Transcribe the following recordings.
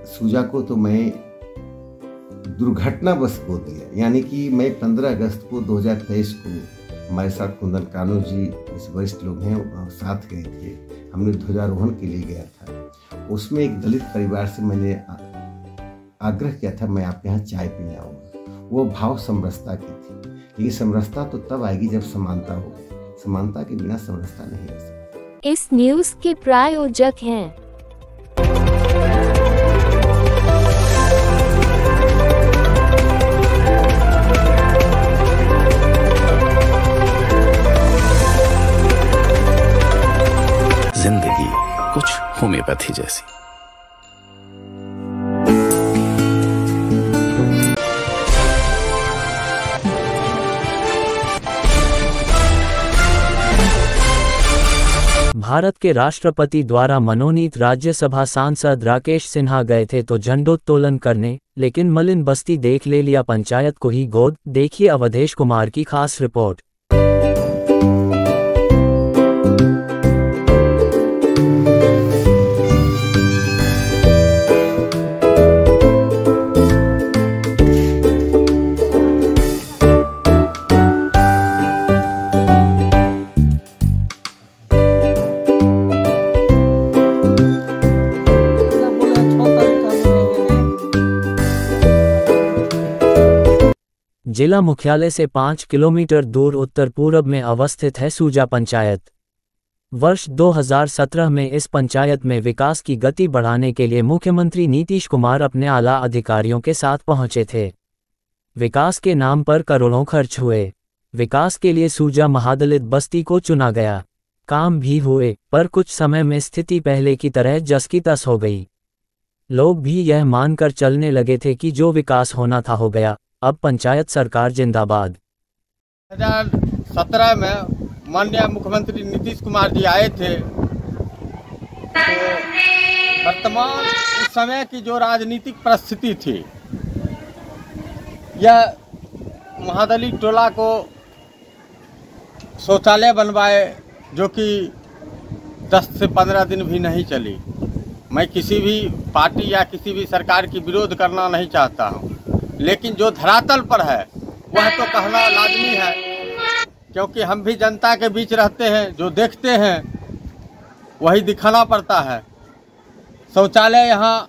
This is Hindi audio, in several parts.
सूजा को तो मैं दुर्घटनावश गोद लिया, यानी कि मैं 15 अगस्त को 2023 को हमारे साथ कुंदन कानू जी इस वरिष्ठ लोग हैं साथ गए थे। हमने ध्वजारोहण के लिए गया था। उसमें एक दलित परिवार से मैंने आग्रह किया था मैं आपके यहाँ चाय पीने आऊँगा। वो भाव समरसता की थी, लेकिन समरसता तो तब आएगी जब समानता होगी। समानता के बिना समरसता नहीं आ सकती। इस न्यूज़ के प्रायोजक हैं जिंदगी कुछ होम्योपैथी जैसी। भारत के राष्ट्रपति द्वारा मनोनीत राज्यसभा सांसद राकेश सिन्हा गए थे तो झंडोत्तोलन करने, लेकिन मलिन बस्ती देख ले लिया पंचायत को ही गोद। देखिए अवधेश कुमार की खास रिपोर्ट। जिला मुख्यालय से 5 किलोमीटर दूर उत्तर पूर्व में अवस्थित है सूजा पंचायत। वर्ष 2017 में इस पंचायत में विकास की गति बढ़ाने के लिए मुख्यमंत्री नीतीश कुमार अपने आला अधिकारियों के साथ पहुंचे थे। विकास के नाम पर करोड़ों खर्च हुए। विकास के लिए सूजा महादलित बस्ती को चुना गया। काम भी हुए, पर कुछ समय में स्थिति पहले की तरह जस की तस हो गई। लोग भी यह मानकर चलने लगे थे कि जो विकास होना था हो गया, अब पंचायत सरकार जिंदाबाद। 2017 में माननीय मुख्यमंत्री नीतीश कुमार जी आए थे, तो वर्तमान उस समय की जो राजनीतिक परिस्थिति थी, यह महादलित टोला को शौचालय बनवाए, जो कि 10 से 15 दिन भी नहीं चली। मैं किसी भी पार्टी या किसी भी सरकार की विरोध करना नहीं चाहता हूँ, लेकिन जो धरातल पर है वह तो कहना लाजमी है, क्योंकि हम भी जनता के बीच रहते हैं। जो देखते हैं वही दिखाना पड़ता है। शौचालय यहाँ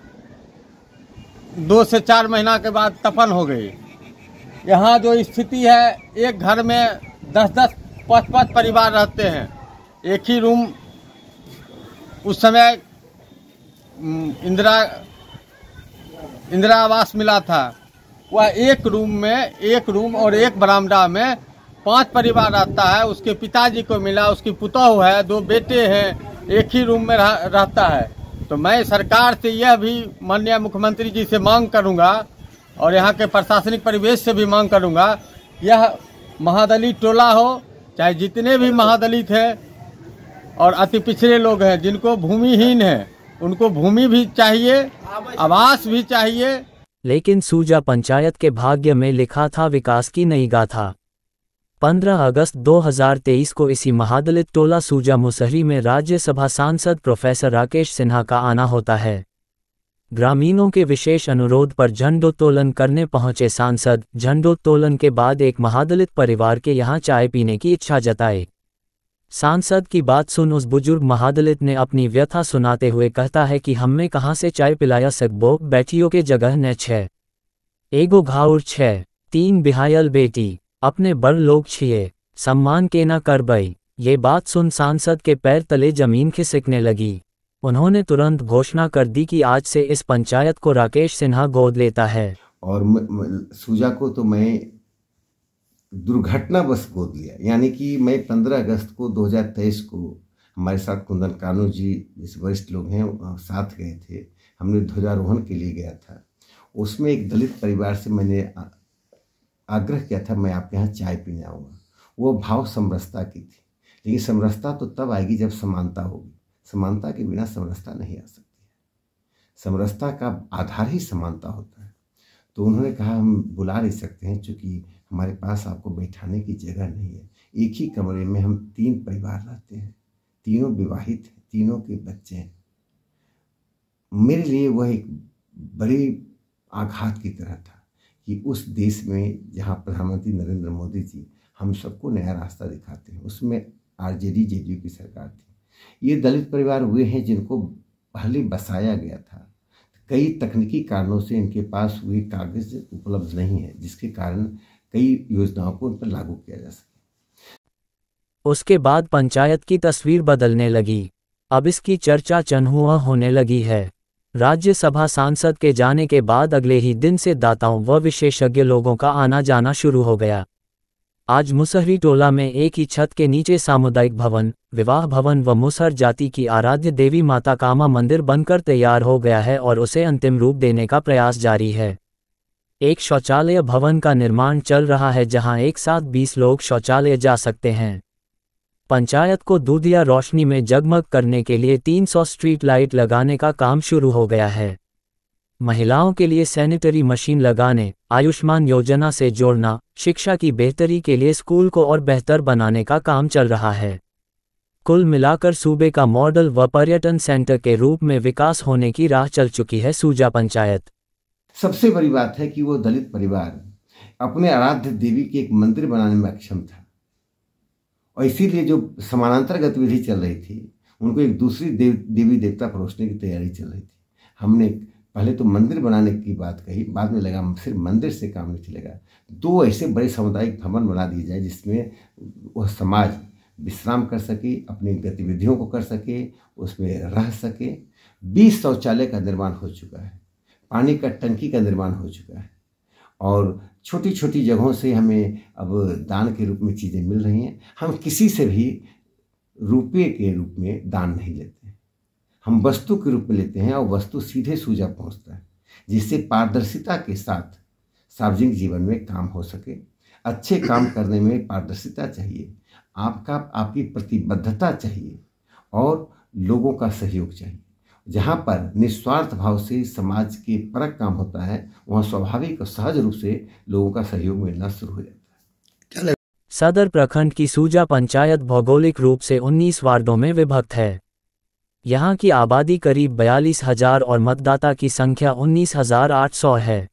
2 से 4 महीना के बाद तपन हो गई। यहाँ जो स्थिति है, एक घर में 10-10, 5-5 परिवार रहते हैं। एक ही रूम उस समय इंदिरा आवास मिला था, वह एक रूम और एक बरामदा में 5 परिवार रहता है। उसके पिताजी को मिला, उसकी पुतौह है, 2 बेटे हैं, एक ही रूम में रहता है। तो मैं सरकार से यह भी माननीय मुख्यमंत्री जी से मांग करूंगा और यहाँ के प्रशासनिक परिवेश से भी मांग करूंगा, यह महादलित टोला हो, चाहे जितने भी महादलित हैं और अति पिछड़े लोग हैं, जिनको भूमिहीन है, उनको भूमि भी चाहिए, आवास भी चाहिए। लेकिन सूजा पंचायत के भाग्य में लिखा था विकास की नई गाथा। 15 अगस्त 2023 को इसी महादलित टोला सूजा मुसहरी में राज्यसभा सांसद प्रोफेसर राकेश सिन्हा का आना होता है। ग्रामीणों के विशेष अनुरोध पर झंडोत्तोलन करने पहुंचे सांसद। झंडोत्तोलन के बाद एक महादलित परिवार के यहां चाय पीने की इच्छा जताई। सांसद की बात सुन उस बुजुर्ग महादलित ने अपनी व्यथा सुनाते हुए कहता है कि हमें कहाँ से चाय पिलाया सकबो, बैठियों के जगह न छे, एगो घाउर छे, 3 बिहायल बेटी, अपने बड़ लोग छिए, सम्मान के ना करबई। ये बात सुन सांसद के पैर तले जमीन खिसकने लगी। उन्होंने तुरंत घोषणा कर दी कि आज से इस पंचायत को राकेश सिन्हा गोद लेता है। और सूजा को तो मैं दुर्घटनावश गोद लिया, यानी कि मैं 15 अगस्त को 2023 को हमारे साथ कुंदन कानू जी इस वरिष्ठ लोग हैं साथ गए थे। हमने ध्वजारोहण के लिए गया था। उसमें एक दलित परिवार से मैंने आग्रह किया था मैं आपके यहाँ चाय पीने आऊँगा। वो भाव समरसता की थी, लेकिन समरसता तो तब आएगी जब समानता होगी। समानता के बिना समरसता नहीं आ सकती है। समरसता का आधार ही समानता होता है। तो उन्होंने कहा हम बुला नहीं सकते हैं, चूँकि हमारे पास आपको बैठाने की जगह नहीं है। एक ही कमरे में हम 3 परिवार रहते हैं, तीनों विवाहित हैं, तीनों के बच्चे हैं। मेरे लिए वह एक बड़ी आघात की तरह था कि उस देश में जहाँ प्रधानमंत्री नरेंद्र मोदी जी हम सबको नया रास्ता दिखाते हैं, उसमें आरजेडी जेडीयू की सरकार थी। ये दलित परिवार हुए हैं जिनको पहले बसाया गया था, कई तकनीकी कारणों से इनके पास हुए कागज उपलब्ध नहीं है, जिसके कारण कई योजनाओं को उन पर लागू किया जा सके। उसके बाद पंचायत की तस्वीर बदलने लगी। अब इसकी चर्चा चन्हुआ होने लगी है। राज्यसभा सांसद के जाने के बाद अगले ही दिन से दाताओं व विशेषज्ञ लोगों का आना जाना शुरू हो गया। आज मुसहरी टोला में एक ही छत के नीचे सामुदायिक भवन, विवाह भवन व मुसहर जाति की आराध्य देवी माता कामा मंदिर बनकर तैयार हो गया है और उसे अंतिम रूप देने का प्रयास जारी है। एक शौचालय भवन का निर्माण चल रहा है जहां एक साथ 20 लोग शौचालय जा सकते हैं। पंचायत को दूधिया रोशनी में जगमग करने के लिए 300 स्ट्रीट लाइट लगाने का काम शुरू हो गया है। महिलाओं के लिए सैनिटरी मशीन लगाने, आयुष्मान योजना से जोड़ना, शिक्षा की बेहतरी के लिए स्कूल को और बेहतर बनाने का काम चल रहा है। कुल मिलाकर सूबे का मॉडल व पर्यटन सेंटर के रूप में विकास होने की राह चल चुकी है सूजा पंचायत। सबसे बड़ी बात है कि वो दलित परिवार अपने आराध्य देवी के एक मंदिर बनाने में अक्षम था, और इसीलिए जो समानांतर गतिविधि चल रही थी उनको एक दूसरी देवी देवता परोसने की तैयारी चल रही थी। हमने पहले तो मंदिर बनाने की बात कही, बाद में लगा सिर्फ मंदिर से काम नहीं चलेगा, 2 ऐसे बड़े सामुदायिक भवन बना दिए जाए जिसमें वह समाज विश्राम कर सके, अपनी गतिविधियों को कर सके, उसमें रह सके। 20 शौचालय का निर्माण हो चुका है, पानी का टंकी का निर्माण हो चुका है, और छोटी छोटी जगहों से हमें अब दान के रूप में चीज़ें मिल रही हैं। हम किसी से भी रुपये के रूप में दान नहीं लेते, हम वस्तु के रूप में लेते हैं, और वस्तु सीधे सूजा पहुंचता है, जिससे पारदर्शिता के साथ सार्वजनिक जीवन में काम हो सके। अच्छे काम करने में पारदर्शिता चाहिए, आपकी प्रतिबद्धता चाहिए, और लोगों का सहयोग चाहिए। जहाँ पर निस्वार्थ भाव से समाज के परक काम होता है, वहाँ स्वाभाविक और सहज रूप से लोगों का सहयोग मिलना शुरू हो जाता है। सदर प्रखंड की सूजा पंचायत भौगोलिक रूप से 19 वार्डों में विभक्त है। यहाँ की आबादी करीब 42,000 और मतदाता की संख्या 19,800 है।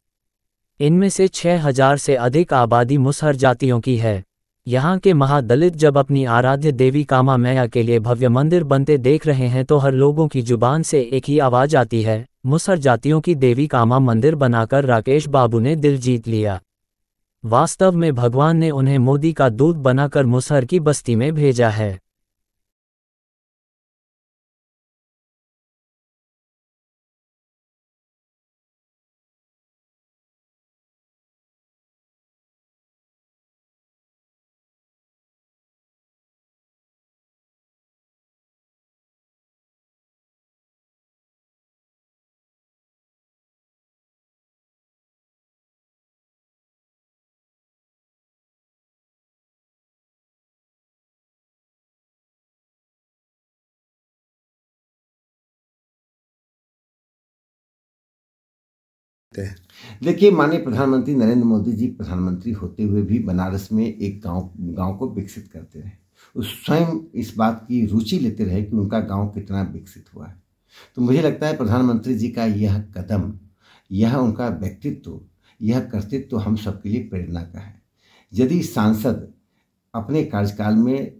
इनमें से 6,000 से अधिक आबादी मुसहर जातियों की है। यहाँ के महादलित जब अपनी आराध्य देवी कामा मैया के लिए भव्य मंदिर बनते देख रहे हैं तो हर लोगों की जुबान से एक ही आवाज आती है, मुसहर जातियों की देवी कामा मंदिर बनाकर राकेश बाबू ने दिल जीत लिया। वास्तव में भगवान ने उन्हें मोदी का दूत बनाकर मुसहर की बस्ती में भेजा है। देखिए, माननीय प्रधानमंत्री नरेंद्र मोदी जी प्रधानमंत्री होते हुए भी बनारस में एक गांव को विकसित करते रहे। वो स्वयं इस बात की रुचि लेते रहे कि उनका गांव कितना विकसित हुआ है। तो मुझे लगता है प्रधानमंत्री जी का यह कदम, यह उनका व्यक्तित्व, यह कर्तृत्व हम सबके लिए प्रेरणा का है। यदि सांसद अपने कार्यकाल में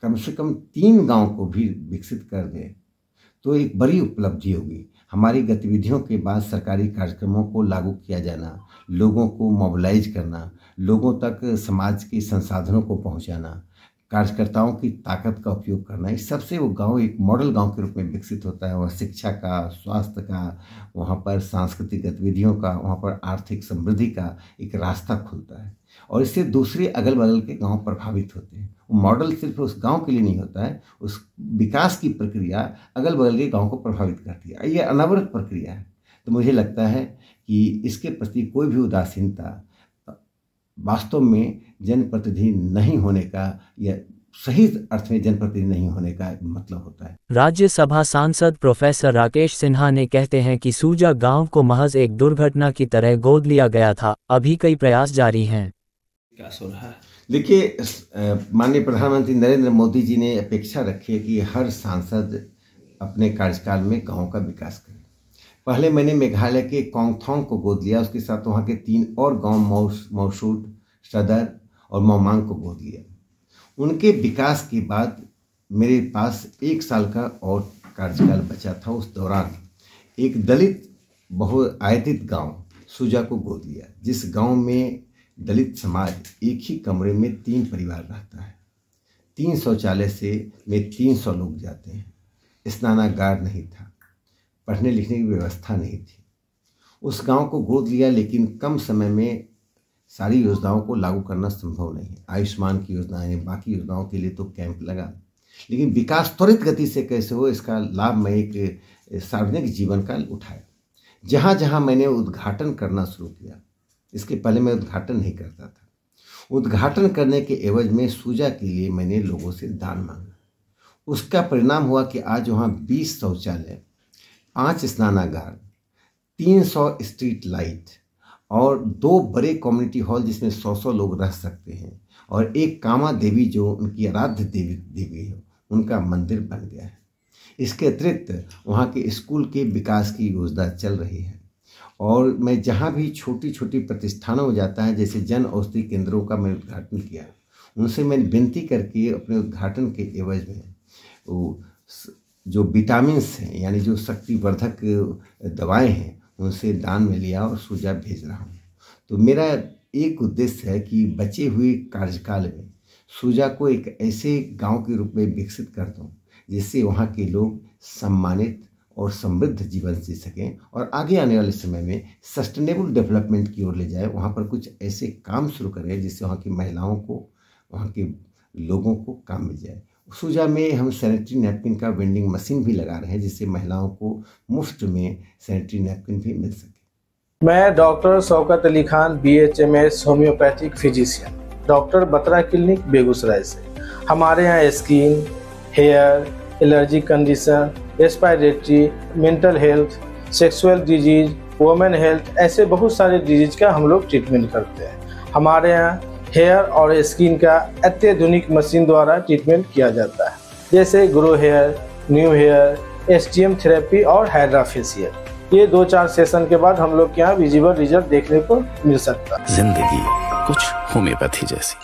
कम से कम 3 गाँव को भी विकसित कर दे तो एक बड़ी उपलब्धि होगी। हमारी गतिविधियों के बाद सरकारी कार्यक्रमों को लागू किया जाना, लोगों को मोबिलाइज करना, लोगों तक समाज के संसाधनों को पहुंचाना, कार्यकर्ताओं की ताकत का उपयोग करना, इस सबसे वो गांव एक मॉडल गांव के रूप में विकसित होता है। वह शिक्षा का, स्वास्थ्य का, वहाँ पर सांस्कृतिक गतिविधियों का, वहाँ पर आर्थिक समृद्धि का एक रास्ता खुलता है, और इससे दूसरे अगल बगल के गांव प्रभावित होते हैं। वो मॉडल सिर्फ उस गांव के लिए नहीं होता है, उस विकास की प्रक्रिया अगल बगल के गांव को प्रभावित करती है। ये अनवरत प्रक्रिया है। तो मुझे लगता है कि इसके प्रति कोई भी उदासीनता वास्तव में जनप्रतिनिधि नहीं होने का, या सही अर्थ में जनप्रतिनिधि नहीं होने का मतलब होता है। राज्यसभा सांसद प्रोफेसर राकेश सिन्हा ने कहते हैं कि सूजा गांव को महज एक दुर्घटना की तरह गोद लिया गया था, अभी कई प्रयास जारी हैं। देखिए, माननीय प्रधानमंत्री नरेंद्र मोदी जी ने अपेक्षा रखी है कि हर सांसद अपने कार्यकाल में गांव का विकास करे। पहले मैंने मेघालय के कोंगथोंग को गोद लिया, उसके साथ वहाँ के 3 और गांव मौशूट, सदर और मोमांग को गोद लिया। उनके विकास के बाद मेरे पास 1 साल का और कार्यकाल बचा था। उस दौरान एक दलित बहुआयतित गांव सूजा को गोद लिया, जिस गांव में दलित समाज एक ही कमरे में 3 परिवार रहता है। 3 शौचालय से में 300 लोग जाते हैं। स्नानागार नहीं था, पढ़ने लिखने की व्यवस्था नहीं थी। उस गांव को गोद लिया, लेकिन कम समय में सारी योजनाओं को लागू करना संभव नहीं है। आयुष्मान की योजनाएं, बाकी योजनाओं के लिए तो कैंप लगा, लेकिन विकास त्वरित गति से कैसे हो, इसका लाभ मैं एक सार्वजनिक जीवन का उठाया। जहाँ जहाँ मैंने उद्घाटन करना शुरू किया, इसके पहले मैं उद्घाटन नहीं करता था, उद्घाटन करने के एवज में सूजा के लिए मैंने लोगों से दान मांगा। उसका परिणाम हुआ कि आज वहाँ 20 शौचालय, 5 स्नानागार, 300 स्ट्रीट लाइट और 2 बड़े कम्युनिटी हॉल जिसमें 100 लोग रह सकते हैं, और एक कामा देवी जो उनकी आराध्य देवी है, उनका मंदिर बन गया है। इसके अतिरिक्त वहाँ के स्कूल के विकास की योजना चल रही है। और मैं जहाँ भी छोटी छोटी प्रतिष्ठानों में जाता है, जैसे जन औषधि केंद्रों का मैंने उद्घाटन किया, उनसे मैंने विनती करके अपने उद्घाटन के एवज में वो जो विटामिन्स हैं, यानी जो शक्तिवर्धक दवाएं हैं, उनसे दान में लिया और सूजा भेज रहा हूँ। तो मेरा एक उद्देश्य है कि बचे हुए कार्यकाल में सूजा को एक ऐसे गांव के रूप में विकसित कर दूं, जिससे वहाँ के लोग सम्मानित और समृद्ध जीवन जी सकें, और आगे आने वाले समय में सस्टेनेबल डेवलपमेंट की ओर ले जाए। वहाँ पर कुछ ऐसे काम शुरू करें जिससे वहाँ की महिलाओं को, वहाँ के लोगों को काम मिल जाए। सूजा में हम सैनिटरी नैपकिन का वेंडिंग मशीन भी लगा रहे हैं, जिससे महिलाओं को मुफ्त में सैनिटरी नैपकिन भी मिल सके। मैं doctor Shaukat Ali Khan, BHMS homeopathic physician, doctor Batra clinic Begusarai से। हमारे यहाँ skin, hair, allergy condition, respiratory, mental health, sexual disease, women health, ऐसे बहुत सारे डिजीज का हम लोग ट्रीटमेंट करते हैं। हमारे यहाँ हेयर और स्किन का अत्याधुनिक मशीन द्वारा ट्रीटमेंट किया जाता है, जैसे grow hair, new hair, STM therapy और हाइड्रा फेशियल। ये 2-4 सेशन के बाद हम लोग के यहाँ विजिबल रिजल्ट देखने को मिल सकता है। जिंदगी कुछ होम्योपैथी जैसी।